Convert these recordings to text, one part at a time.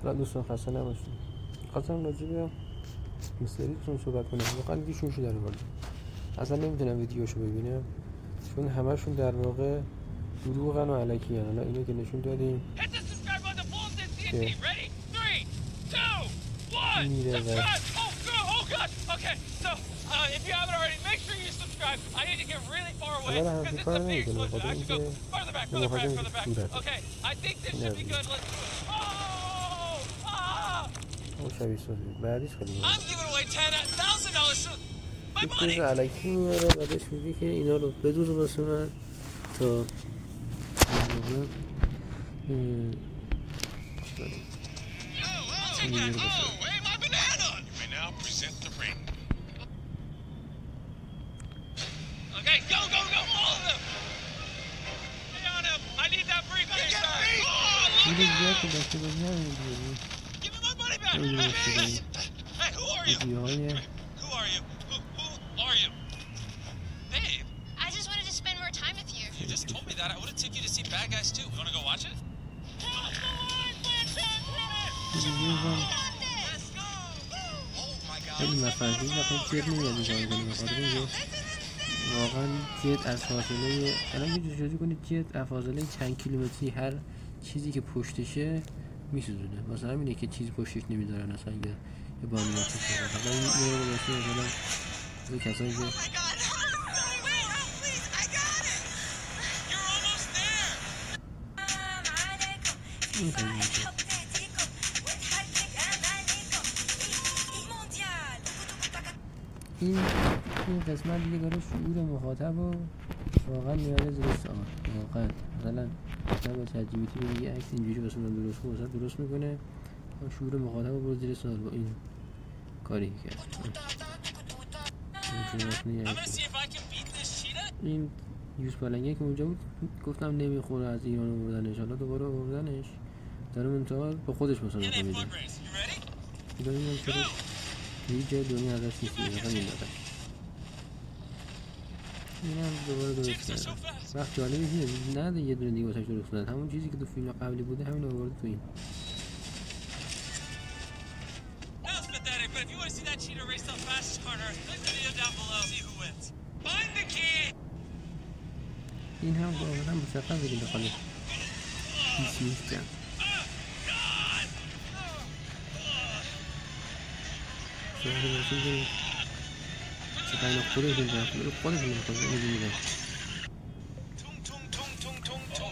حالا دوستان خسته نباشید. خواستم راجع به میستریتون صحبت کنم. واقعا گیشونشو در آوردم. اصلا نمیتونم ویدیوشو ببینم چون همشون در واقع دروغن و الکیان. حالا اینو که نشون دادیم که میره و اول همچه کار نمیکنه بخاطر اینکه مخاطر میشه صورت اون شبیه سازی بعدیش خیلی یک چیز علکی میاره و بهش میگه که اینا رو بدوز واسه من تا خیلی مفهومی و خیلی جد نمیاد این کار کنی بخاطر اینکه واقعا جد از فاصله الان یه جوری کنید جد از فاصله چند کیلومتری هر چیزی که پشتشه میسوزونه. مثلا همینه که چیزی پشتش نمیذارن اصلا یه بانی وقتی شده حالا این میره باشته مثلا یه کسایی که این خیلی میشه این قسمت دیگه داره شعور مخاطب و واقعا میاره زیر سوال. واقعا مثلا با چت جی پی تی بگی عکس اینجوری واسه من درست کن مثلا درست میکنه شعور مخاطب رو برو زیر سوال با این کاری کرد. این یوز پلنگه که اونجا بود گفتم نمیخوره از ایران آوردنش حالا دوباره آوردنش داره منتقل با خودش مسابقه میده داریم چرا هیچ جای دنیا ازش نیستی مثلا این داره این هم دوباره درست کرده. وقت جالبی نیست نه یه دونه دیگه واسش درست کردن همون چیزی که تو فیلم قبلی بوده همین آورده تو این. این هم واقعا مشخصه که داخل پیسی نیستن. شهری برسیم که چه قینا خودشون دارن خودشون میدونن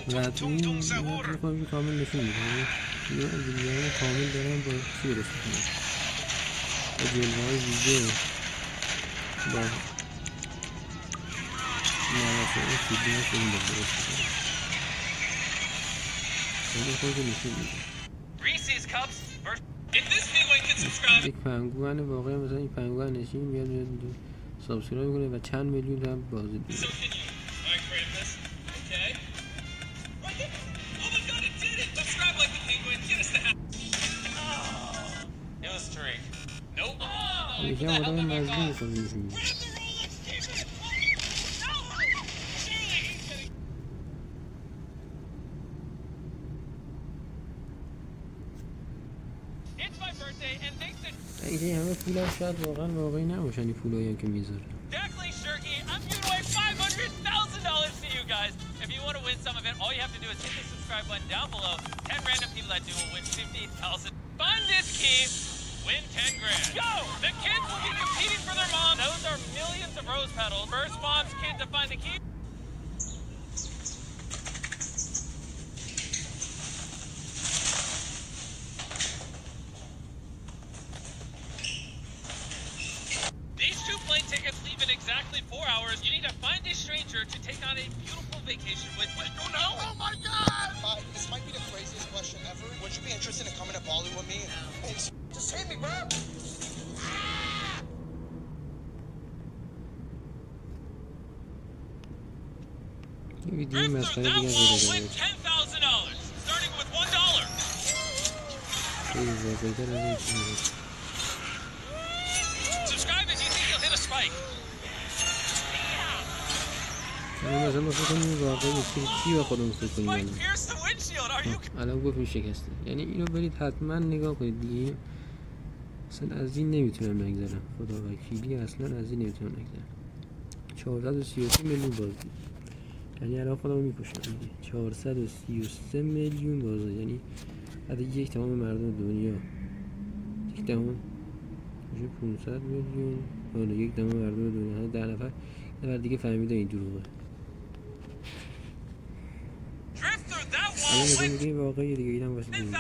و تو این خودشون کامل نشون میدن یا ویدیوهای کامل دارن با چی درست میکنن با جلوه های ویدیو با مواسعه فیدیو هاش این درست میکنن خیلی خودشون نشون میدن. یک پنگوان واقعی مثلا این پنگوان نشین میاد سابسکرایب کنه و چند میلیون هم بازی دیده. یکی هم آدم مزدی میخواد میشونی این همه پول هم شاید واقعی نباشن این پول هایی هم که میذاره. Win 10 grand. Go! The kids will be competing for their mom. Those are millions of rose petals. First mom's kid to find the key. These 2 plane tickets leave in exactly 4 hours. You need to find a stranger to take on a beautiful vacation with. Wait, no, no! Oh my God! This might be the craziest question ever. Would you be interested in coming to Bali with me? No. Just hit me, bro. Win $10,000. Starting with $1. Subscribe if you think you'll hit a spike. Spike, pierce the windshield. Are الان گفت این شکسته، یعنی اینو برید حتما نگاه کنید دیگه. اصلا از این نمیتونم نگذرم، خدا وکیلی اصلا از این نمیتونم نگذرم. 433 میلیون بازدید، یعنی الان خودمو میپوشم دیگه. 433 میلیون بازدید، یعنی حتی یک تمام مردم دنیا، یک تمام میشه 500 میلیون، حالا یک تمام مردم دنیا، 10 نفر دیگه فهمیده این دروغه. الان مثلا میگه واقعی دیگه، اینم واسه دیگه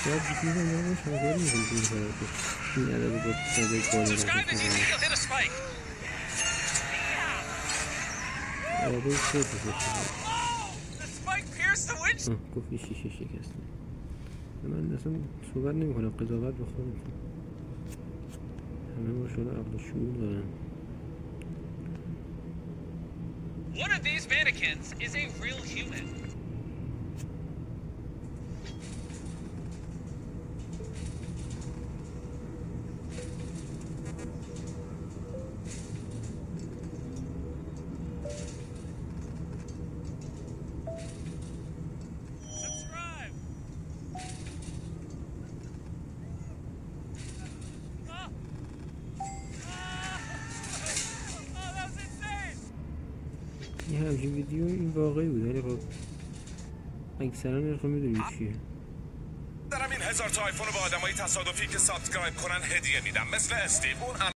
شاید دیگه اینم باشه شاگرد میکنه این عدد با صدای کاری رو عدد سه گفت این شیشه شکسته. من اصلا صحبت نمی کنم، قضاوت به خودتون. همه ما شده عقل شعور دارن. One of these mannequins is a real human. Subscribe. یه همچین ویدیو این واقعی بود، ولی خب اکثرا نرخو میدونیم چیه. دارم این 1000 تا آیفون رو به آدمای تصادفی که سابسکرایب کنن هدیه میدم، مثل استیو. اون